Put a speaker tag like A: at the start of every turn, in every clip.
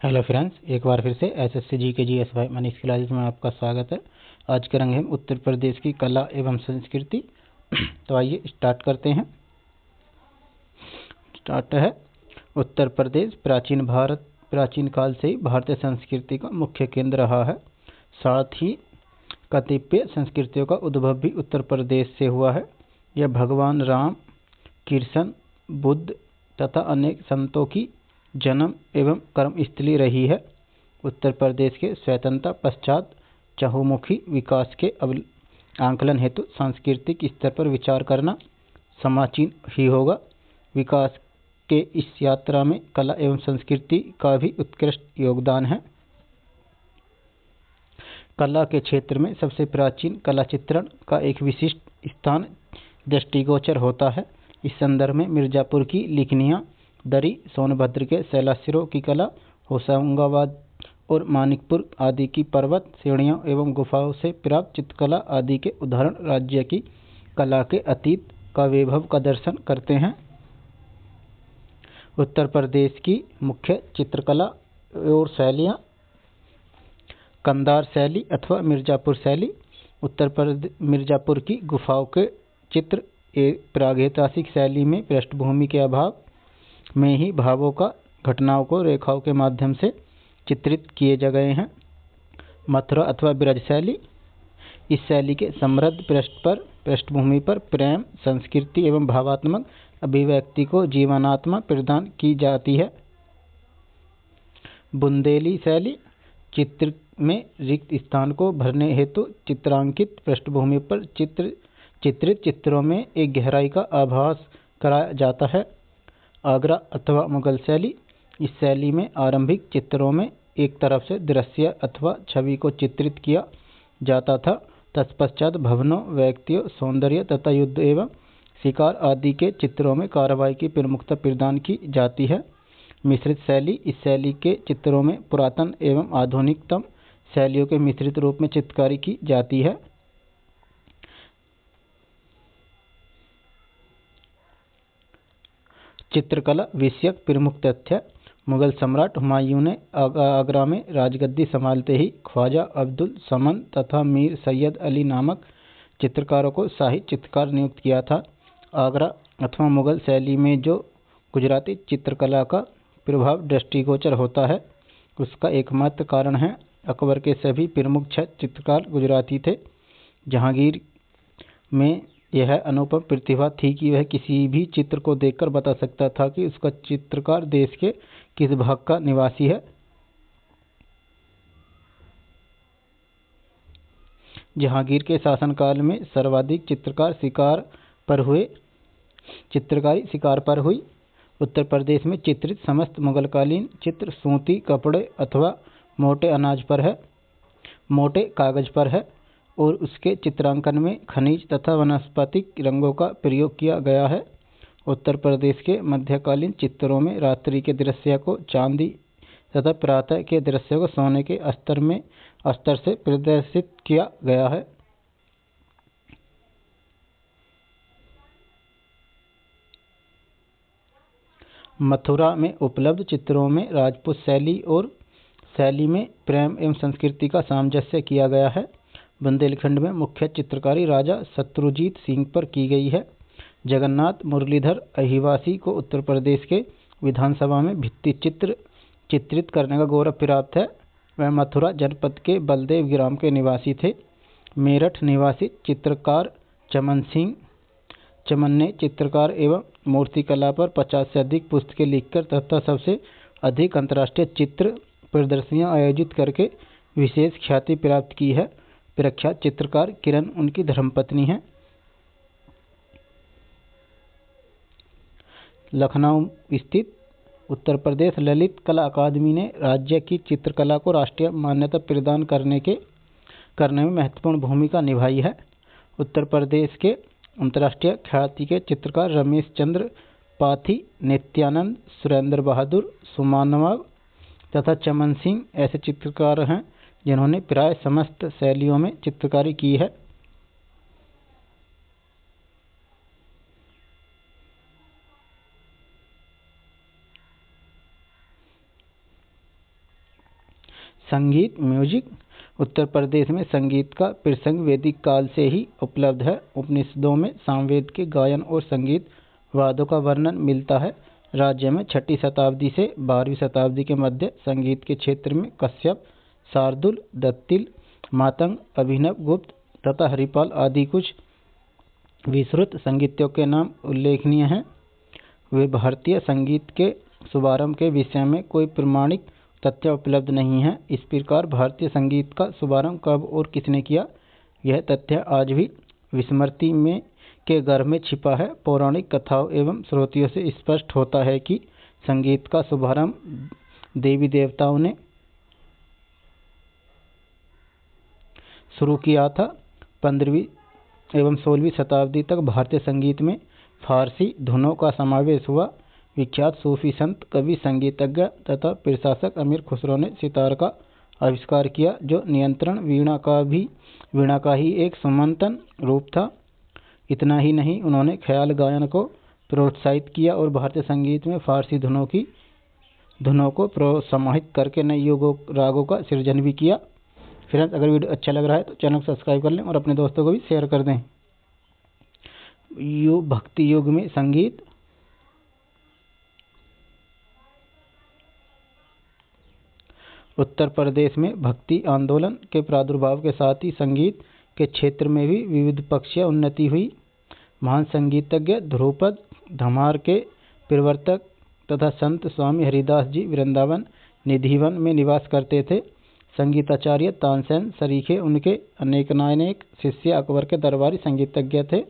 A: Hello friends, एक बार फिर से एसएससी जी के जीएस भाई मनीष क्लासेस में आपका स्वागत है। आज करेंगे हम उत्तर प्रदेश की कला एवं संस्कृति। तो आइए स्टार्ट करते हैं। स्टार्ट है। उत्तर प्रदेश प्राचीन काल से ही भारतीय संस्कृति का मुख्य केंद्र रहा है। साथ ही कतिपय संस्कृतियों का उद्भव भी उत्तर प्रदेश से हुआ है। यह भगवान राम, कृष्ण, बुद्ध तथा अनेक संतों की जन्म एवं कर्मस्थली रही है। उत्तर प्रदेश के स्वतंत्रता पश्चात चहुमुखी विकास के आंकलन हेतु सांस्कृतिक स्तर पर विचार करना समीचीन ही होगा। विकास के इस यात्रा में कला एवं संस्कृति का भी उत्कृष्ट योगदान है। कला के क्षेत्र में सबसे प्राचीन कला चित्रण का एक विशिष्ट स्थान दृष्टिगोचर होता है। इस संदर्भ में मिर्जापुर की लिखनियाँ, दरी, सोनभद्र के शैलाश्रों की कला, होशंगाबाद और मानिकपुर आदि की पर्वत श्रेणियों एवं गुफाओं से प्राप्त चित्रकला आदि के उदाहरण राज्य की कला के अतीत का वैभव का दर्शन करते हैं। उत्तर प्रदेश की मुख्य चित्रकला और शैलियाँ: कंधार शैली अथवा मिर्जापुर शैली। मिर्जापुर की गुफाओं के चित्र एक प्रागैतिहासिक शैली में पृष्ठभूमि के अभाव में ही भावों का घटनाओं को रेखाओं के माध्यम से चित्रित किए जा गए हैं। मथुरा अथवा ब्रज शैली: इस शैली के समृद्ध पृष्ठभूमि पर प्रेम, संस्कृति एवं भावात्मक अभिव्यक्ति को जीवनात्मा प्रदान की जाती है। बुंदेली शैली: चित्र में रिक्त स्थान को भरने हेतु चित्रांकित पृष्ठभूमि पर चित्रित चित्रों में एक गहराई का आभास कराया जाता है। आगरा अथवा मुगल शैली: इस शैली में आरंभिक चित्रों में एक तरफ से दृश्य अथवा छवि को चित्रित किया जाता था। तत्पश्चात भवनों, व्यक्तियों, सौंदर्य तथा युद्ध एवं शिकार आदि के चित्रों में कार्रवाई की प्रमुखता प्रदान की जाती है। मिश्रित शैली: इस शैली के चित्रों में पुरातन एवं आधुनिकतम शैलियों के मिश्रित रूप में चित्रकारी की जाती है। चित्रकला विषयक प्रमुख तथ्य: मुगल सम्राट हुमायूं ने आगरा में राजगद्दी संभालते ही ख्वाजा अब्दुल समद तथा मीर सैयद अली नामक चित्रकारों को शाही चित्रकार नियुक्त किया था। आगरा अथवा मुगल शैली में जो गुजराती चित्रकला का प्रभाव दृष्टिगोचर होता है, उसका एकमात्र कारण है अकबर के सभी प्रमुख चित्रकार गुजराती थे। जहांगीर में यह अनुपम प्रतिभा थी कि वह किसी भी चित्र को देखकर बता सकता था कि उसका चित्रकार देश के किस भाग का निवासी है। जहांगीर के शासनकाल में सर्वाधिक चित्रकारी शिकार पर हुई। उत्तर प्रदेश में चित्रित समस्त मुगलकालीन चित्र सूती कपड़े अथवा मोटे कागज पर है और उसके चित्रांकन में खनिज तथा वनस्पतिक रंगों का प्रयोग किया गया है। उत्तर प्रदेश के मध्यकालीन चित्रों में रात्रि के दृश्य को चांदी तथा प्रातः के दृश्य को सोने के अस्तर से प्रदर्शित किया गया है। मथुरा में उपलब्ध चित्रों में राजपूत शैली में प्रेम एवं संस्कृति का सामंजस्य किया गया है। बुंदेलखंड में मुख्य चित्रकारी राजा शत्रुजीत सिंह पर की गई है। जगन्नाथ मुरलीधर अहिवासी को उत्तर प्रदेश के विधानसभा में भित्ति चित्र चित्रित करने का गौरव प्राप्त है। वह मथुरा जनपद के बलदेव ग्राम के निवासी थे। मेरठ निवासी चित्रकार चमन ने चित्रकार एवं मूर्तिकला पर 50 से अधिक पुस्तकें लिखकर तथा सबसे अधिक अंतर्राष्ट्रीय चित्र प्रदर्शनियां आयोजित करके विशेष ख्याति प्राप्त की है। प्रख्यात चित्रकार किरण उनकी धर्मपत्नी है। लखनऊ स्थित उत्तर प्रदेश ललित कला अकादमी ने राज्य की चित्रकला को राष्ट्रीय मान्यता प्रदान करने में महत्वपूर्ण भूमिका निभाई है। उत्तर प्रदेश के अंतर्राष्ट्रीय ख्याति के चित्रकार रमेश चंद्र पाथी, नित्यानंद, सुरेंद्र बहादुर, सुमानवाब तथा चमन सिंह ऐसे चित्रकार हैं जिन्होंने प्राय समस्त शैलियों में चित्रकारी की है। संगीत म्यूजिक। उत्तर प्रदेश में संगीत का प्रसंग वैदिक काल से ही उपलब्ध है। उपनिषदों में सामवेद के गायन और संगीत वाद्यों का वर्णन मिलता है। राज्य में 6वीं शताब्दी से 12वीं शताब्दी के मध्य संगीत के क्षेत्र में कश्यप, शार्दुल, दत्तिल, मातंग, अभिनव गुप्त तथा हरिपाल आदि कुछ विश्रुत संगीतज्ञों के नाम उल्लेखनीय हैं। वे भारतीय संगीत के शुभारंभ के विषय में कोई प्रमाणिक तथ्य उपलब्ध नहीं है। इस प्रकार भारतीय संगीत का शुभारंभ कब और किसने किया, यह तथ्य आज भी विस्मृति में के गर्भ में छिपा है। पौराणिक कथाओं एवं श्रुतियों से स्पष्ट होता है कि संगीत का शुभारंभ देवी देवताओं ने शुरू किया था। 15वीं एवं 16वीं शताब्दी तक भारतीय संगीत में फारसी धुनों का समावेश हुआ। विख्यात सूफी संत, कवि, संगीतज्ञ तथा प्रशासक अमीर खुसरो ने सितार का आविष्कार किया, जो नियंत्रण वीणा का ही एक सुमंतन रूप था। इतना ही नहीं, उन्होंने ख्याल गायन को प्रोत्साहित किया और भारतीय संगीत में फारसी धुनों को समाहित करके नए रागों का सृजन भी किया। फ्रेंड्स, अगर वीडियो अच्छा लग रहा है तो चैनल को सब्सक्राइब कर लें और अपने दोस्तों को भी शेयर कर दें। भक्ति युग में संगीत। उत्तर प्रदेश में भक्ति आंदोलन के प्रादुर्भाव के साथ ही संगीत के क्षेत्र में भी विविध पक्षीय उन्नति हुई। महान संगीतज्ञ ध्रुपद धमार के प्रवर्तक तथा संत स्वामी हरिदास जी वृंदावन निधिवन में निवास करते थे। संगीताचार्य तानसेन सरीखे उनके अनेक शिष्य अकबर के दरबारी संगीतज्ञ थे।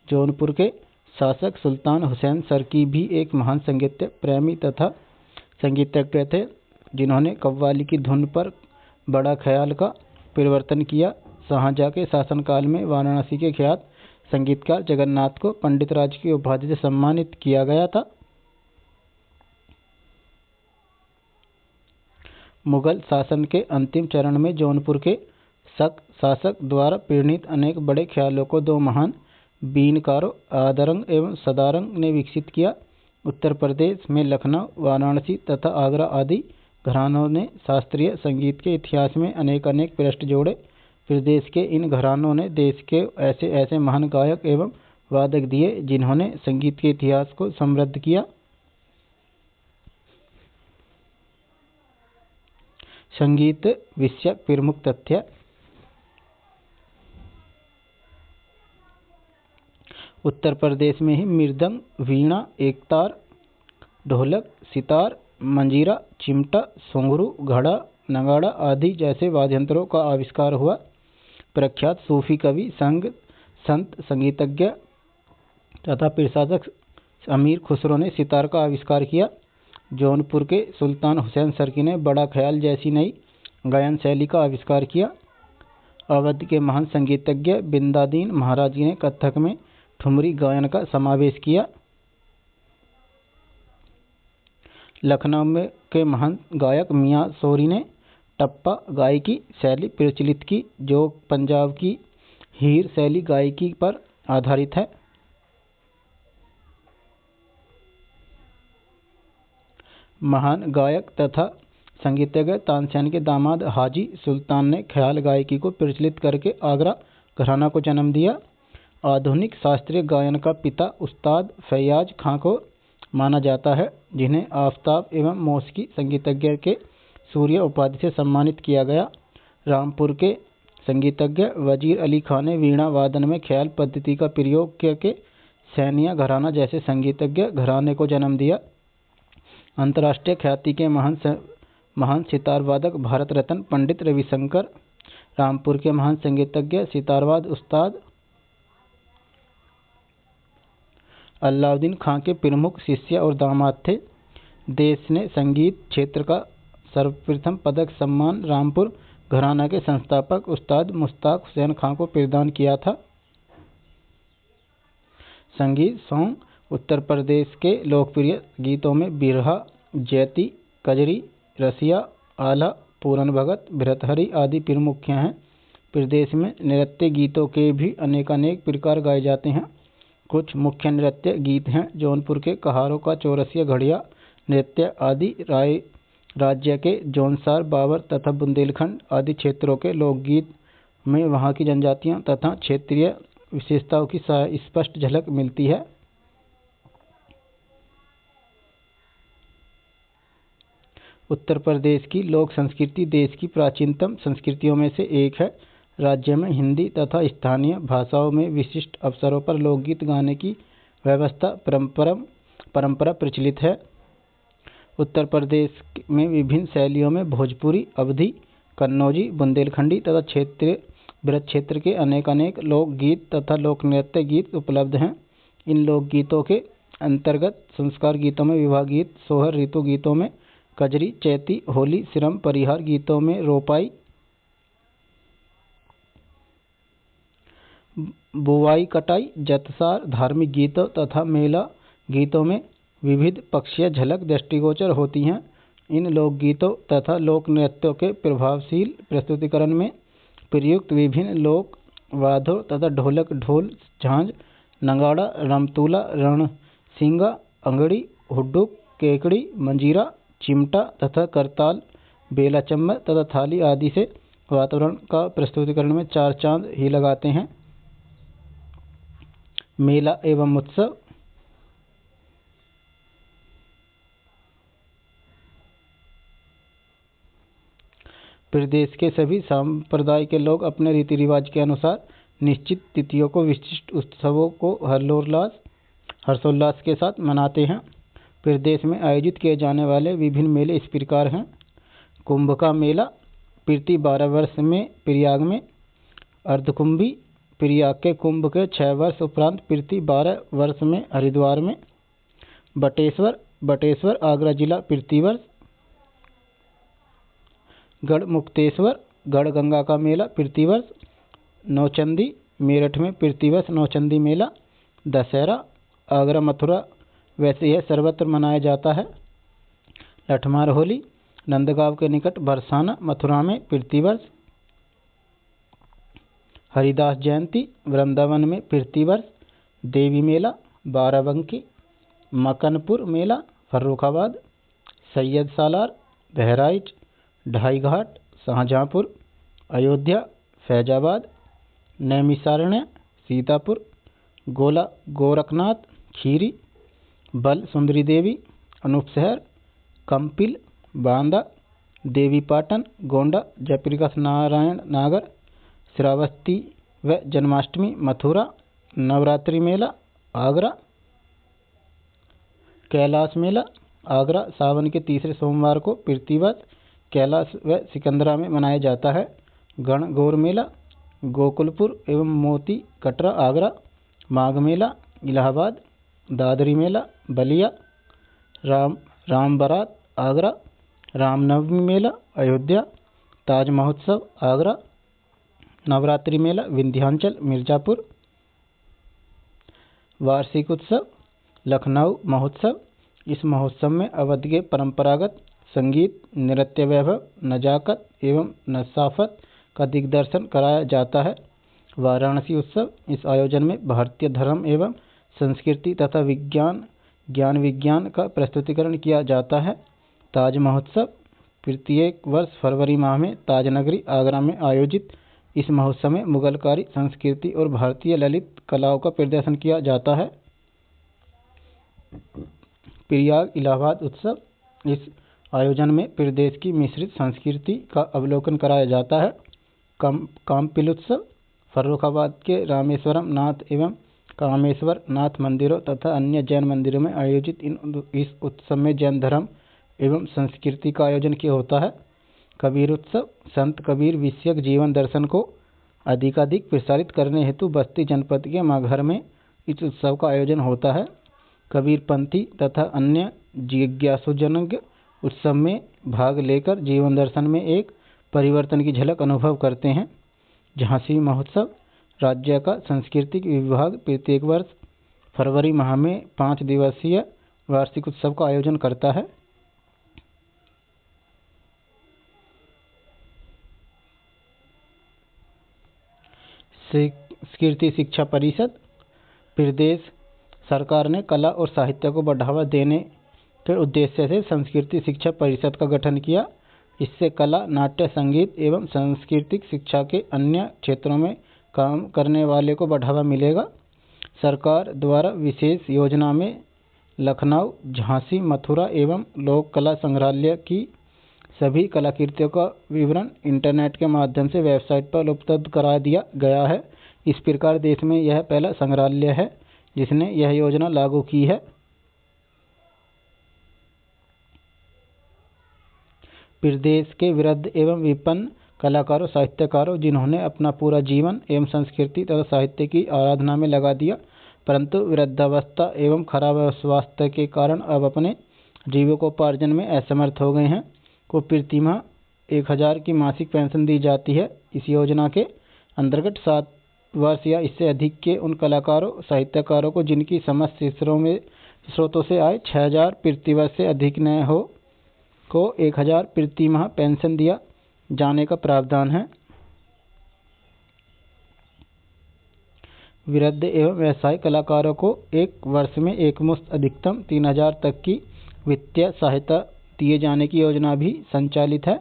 A: जौनपुर के शासक सुल्तान हुसैन सरकी भी एक महान संगीत प्रेमी तथा संगीतज्ञ थे, जिन्होंने कव्वाली की धुन पर बड़ा ख्याल का परिवर्तन किया। शाहजहां के शासनकाल में वाराणसी के ख्यात संगीतकार जगन्नाथ को पंडित राज की उपाधि से सम्मानित किया गया था। मुगल शासन के अंतिम चरण में जौनपुर के शासक द्वारा प्रेरित अनेक बड़े ख्यालों को दो महान बीनकारों आदरंग एवं सदारंग ने विकसित किया। उत्तर प्रदेश में लखनऊ, वाराणसी तथा आगरा आदि घरानों ने शास्त्रीय संगीत के इतिहास में अनेक पृष्ठ जोड़े। प्रदेश के इन घरानों ने देश के ऐसे महान गायक एवं वादक दिए, जिन्होंने संगीत के इतिहास को समृद्ध किया। संगीत विषय प्रमुख तथ्य। उत्तर प्रदेश में ही मृदंग, वीणा, एकतार, ढोलक, सितार, मंजीरा, चिमटा, सुंघरू, घड़ा, नगाड़ा आदि जैसे वाद्ययंत्रों का आविष्कार हुआ। प्रख्यात सूफी कवि, संत, संगीतज्ञ तथा प्रशासक अमीर खुसरो ने सितार का आविष्कार किया। जौनपुर के सुल्तान हुसैन सरकी ने बड़ा ख्याल जैसी नई गायन शैली का आविष्कार किया। अवध के महान संगीतज्ञ बिंदादीन महाराज ने कथक में ठुमरी गायन का समावेश किया। लखनऊ के महान गायक मियां सोरी ने टप्पा गायकी शैली प्रचलित की, जो पंजाब की हीर शैली गायकी पर आधारित है। महान गायक तथा संगीतज्ञ तानसेन के दामाद हाजी सुल्तान ने ख्याल गायकी को प्रचलित करके आगरा घराना को जन्म दिया। आधुनिक शास्त्रीय गायन का पिता उस्ताद फैयाज खां को माना जाता है, जिन्हें आफताब एवं मौसिकी संगीतज्ञ के सूर्य उपाधि से सम्मानित किया गया। रामपुर के संगीतज्ञ वजीर अली खां ने वीणा वादन में ख्याल पद्धति का प्रयोग करके सैनिया घराना जैसे संगीतज्ञ घराने को जन्म दिया। अंतर्राष्ट्रीय ख्याति के महान सितार वादक भारत रत्न पंडित रविशंकर रामपुर के महान संगीतज्ञ सितारवाद उस्ताद अलाउद्दीन खां के प्रमुख शिष्य और दामाद थे। देश ने संगीत क्षेत्र का सर्वप्रथम पदक सम्मान रामपुर घराना के संस्थापक उस्ताद मुश्ताक हुसैन खां को प्रदान किया था। संगीत सॉन्ग। उत्तर प्रदेश के लोकप्रिय गीतों में बिरहा, जैती, कजरी, रसिया, आल्हा, पूरन भगत, भृतहरि आदि प्रमुख हैं। प्रदेश में नृत्य गीतों के भी अनेक प्रकार गाए जाते हैं। कुछ मुख्य नृत्य गीत हैं जौनपुर के कहारों का चौरसिया, घड़िया नृत्य आदि, राज्य के जौनसार, बाबर तथा बुंदेलखंड आदि क्षेत्रों के लोकगीत में वहां की जनजातियों तथा क्षेत्रीय विशेषताओं की स्पष्ट झलक मिलती है। उत्तर प्रदेश की लोक संस्कृति देश की प्राचीनतम संस्कृतियों में से एक है। राज्य में हिंदी तथा स्थानीय भाषाओं में विशिष्ट अवसरों पर लोकगीत गाने की व्यवस्था परंपरा प्रचलित है। उत्तर प्रदेश में विभिन्न शैलियों में भोजपुरी, अवधी, कन्नौजी, बुंदेलखंडी तथा ब्रज क्षेत्र के अनेक लोकगीत तथा लोक नृत्य गीत उपलब्ध हैं। इन लोकगीतों के अंतर्गत संस्कार गीतों में विवाह गीत, सोहर, ऋतु गीतों में कजरी, चैती, होली, सिरम, परिहार गीतों में रोपाई, बुवाई कटाई, जतसार, धार्मिक गीतों तथा मेला गीतों में विविध पक्षीय झलक दृष्टिगोचर होती हैं। इन लोकगीतों तथा लोक नृत्यों के प्रभावशील प्रस्तुतिकरण में प्रयुक्त विभिन्न लोक वाद्यों तथा ढोलक, ढोल, झांझ, नगाड़ा, रमतूला, रणसिंगा, अंगड़ी, हुड्डुक, केकड़ी, मंजीरा, चिमटा तथा करताल, बेला चम्मच तथा थाली आदि से वातावरण का प्रस्तुतिकरण में चार चांद ही लगाते हैं। मेला एवं उत्सव। प्रदेश के सभी संप्रदाय के लोग अपने रीति रिवाज के अनुसार निश्चित तिथियों को, विशिष्ट उत्सवों को हर्षोल्लास के साथ मनाते हैं। प्रदेश में आयोजित किए जाने वाले विभिन्न मेले इस प्रकार हैं। कुंभ का मेला प्रति 12 वर्ष में प्रयाग में, अर्धकुंभी प्रयाग के कुंभ के 6 वर्ष उपरांत प्रति 12 वर्ष में हरिद्वार में, बटेश्वर आगरा जिला प्रतिवर्ष, गढ़मुक्तेश्वर गढ़ गंगा का मेला प्रतिवर्ष, नौचंदी मेरठ में प्रतिवर्ष नौचंदी मेला, दशहरा आगरा मथुरा वैसे यह सर्वत्र मनाया जाता है। लठमार होली नंदगांव के निकट बरसाना मथुरा में प्रतिवर्ष, हरिदास जयंती वृंदावन में प्रतिवर्ष, देवी मेला बाराबंकी, मकनपुर मेला फर्रुखाबाद, सैयद सालार बहराइच, ढाई घाट शाहजहाँपुर, अयोध्या फैजाबाद, नैमिषारण्य सीतापुर, गोला गोरखनाथ खीरी, बल सुंदरी देवी अनूपशहर, कंपिल बांदा, देवीपाटन गोंडा, जयप्रकाश नारायण नागर, श्रावस्ती व जन्माष्टमी मथुरा, नवरात्रि मेला आगरा, कैलाश मेला आगरा सावन के तीसरे सोमवार को प्रतिवर्ष कैलाश व सिकंदरा में मनाया जाता है। गणगौर मेला गोकुलपुर एवं मोती कटरा आगरा, माघ मेला इलाहाबाद, दादरी मेला बलिया, राम बारात आगरा, रामनवमी मेला अयोध्या, ताज महोत्सव आगरा, नवरात्रि मेला विंध्याचल मिर्जापुर, वार्षिक उत्सव लखनऊ महोत्सव। इस महोत्सव में अवध के परंपरागत संगीत, नृत्य वैभव, नजाकत एवं नसाफत का दिग्दर्शन कराया जाता है। वाराणसी उत्सव। इस आयोजन में भारतीय धर्म एवं संस्कृति तथा ज्ञान विज्ञान का प्रस्तुतिकरण किया जाता है। ताज महोत्सव। प्रत्येक वर्ष फरवरी माह में ताजनगरी आगरा में आयोजित इस महोत्सव में मुगलकारी संस्कृति और भारतीय ललित कलाओं का प्रदर्शन किया जाता है। प्रयाग इलाहाबाद उत्सव। इस आयोजन में प्रदेश की मिश्रित संस्कृति का अवलोकन कराया जाता है। काम्पिल उत्सव। फर्रुखाबाद के रामेश्वरम नाथ एवं कामेश्वर नाथ मंदिरों तथा अन्य जैन मंदिरों में आयोजित इस उत्सव में जैन धर्म एवं संस्कृति का आयोजन किया होता है। कबीर उत्सव। संत कबीर विषयक जीवन दर्शन को अधिकाधिक प्रसारित करने हेतु बस्ती जनपद के माघर में इस उत्सव का आयोजन होता है। कबीरपंथी तथा अन्य जिज्ञासुजन उत्सव में भाग लेकर जीवन दर्शन में एक परिवर्तन की झलक अनुभव करते हैं। झांसी महोत्सव। राज्य का सांस्कृतिक विभाग प्रत्येक वर्ष फरवरी माह में 5 दिवसीय वार्षिक उत्सव का आयोजन करता है। संस्कृति शिक्षा परिषद। प्रदेश सरकार ने कला और साहित्य को बढ़ावा देने के उद्देश्य से संस्कृति शिक्षा परिषद का गठन किया। इससे कला, नाट्य, संगीत एवं सांस्कृतिक शिक्षा के अन्य क्षेत्रों में काम करने वाले को बढ़ावा मिलेगा। सरकार द्वारा विशेष योजना में लखनऊ, झांसी, मथुरा एवं लोक कला संग्रहालय की सभी कलाकृतियों का विवरण इंटरनेट के माध्यम से वेबसाइट पर उपलब्ध करा दिया गया है। इस प्रकार देश में यह पहला संग्रहालय है जिसने यह योजना लागू की है। प्रदेश के वृद्ध एवं विपन्न कलाकारों, साहित्यकारों जिन्होंने अपना पूरा जीवन एवं संस्कृति तथा साहित्य की आराधना में लगा दिया, परंतु वृद्धावस्था एवं खराब स्वास्थ्य के कारण अब अपने जीविकोपार्जन में असमर्थ हो गए हैं, को प्रतिमाह 1000 की मासिक पेंशन दी जाती है। इस योजना के अंतर्गत 7 वर्ष या इससे अधिक के उन कलाकारों, साहित्यकारों को जिनकी समस्त स्रोतों से आय 6000 प्रतिवर्ष से अधिक न हो को 1000 प्रतिमाह पेंशन दिया जाने का प्रावधान है। वृद्ध एवं व्यवसायिक कलाकारों को एक वर्ष में एकमुश्त अधिकतम 3000 तक की वित्तीय सहायता दिए जाने की योजना भी संचालित है।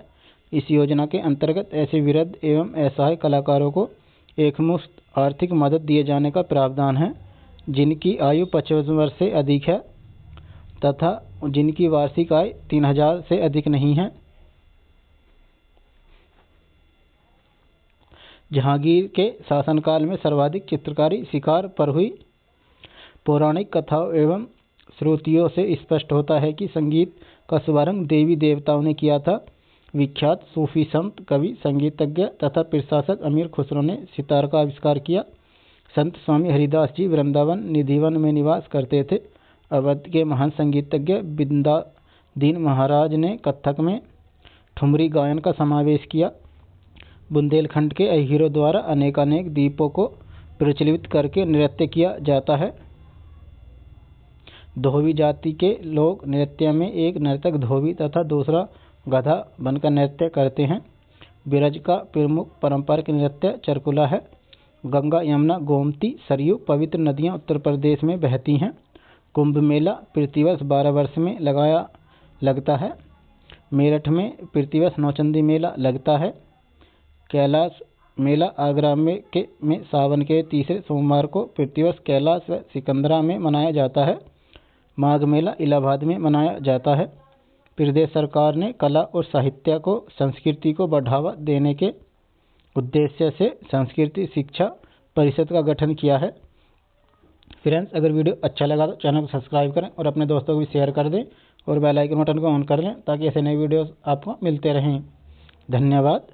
A: इस योजना के अंतर्गत ऐसे वृद्ध एवं असहाय कलाकारों को एकमुश्त आर्थिक मदद दिए जाने का प्रावधान है जिनकी आयु 55 वर्ष से अधिक है तथा जिनकी वार्षिक आय 3000 से अधिक नहीं है। जहांगीर के शासनकाल में सर्वाधिक चित्रकारी शिकार पर हुई। पौराणिक कथाओं एवं श्रुतियों से स्पष्ट होता है कि संगीत का शुभारंभ देवी देवताओं ने किया था। विख्यात सूफी संत, कवि, संगीतज्ञ तथा प्रशासक अमीर खुसरो ने सितार का आविष्कार किया। संत स्वामी हरिदास जी वृंदावन निधिवन में निवास करते थे। अवध के महान संगीतज्ञ बिंदादीन महाराज ने कथक में ठुमरी गायन का समावेश किया। बुंदेलखंड के अहीरों द्वारा अनेकानेक दीपों को प्रचलित करके नृत्य किया जाता है। धोबी जाति के लोग नृत्य में एक नर्तक धोबी तथा दूसरा गधा बनकर नृत्य करते हैं। ब्रज का प्रमुख पारंपरिक नृत्य चरकुला है। गंगा, यमुना, गोमती, सरयू पवित्र नदियां उत्तर प्रदेश में बहती हैं। कुंभ मेला प्रतिवर्ष 12 वर्ष में लगता है। मेरठ में प्रतिवर्ष नौचंदी मेला लगता है। कैलाश मेला आगरा में सावन के तीसरे सोमवार को प्रतिवर्ष कैलाश व सिकंदरा में मनाया जाता है। माघ मेला इलाहाबाद में मनाया जाता है। प्रदेश सरकार ने कला और साहित्य को संस्कृति को बढ़ावा देने के उद्देश्य से संस्कृति शिक्षा परिषद का गठन किया है। फ्रेंड्स, अगर वीडियो अच्छा लगा तो चैनल को सब्सक्राइब करें और अपने दोस्तों को भी शेयर कर दें और बेल आइकन बटन को ऑन कर लें ताकि ऐसे नए वीडियोस आपको मिलते रहें। धन्यवाद।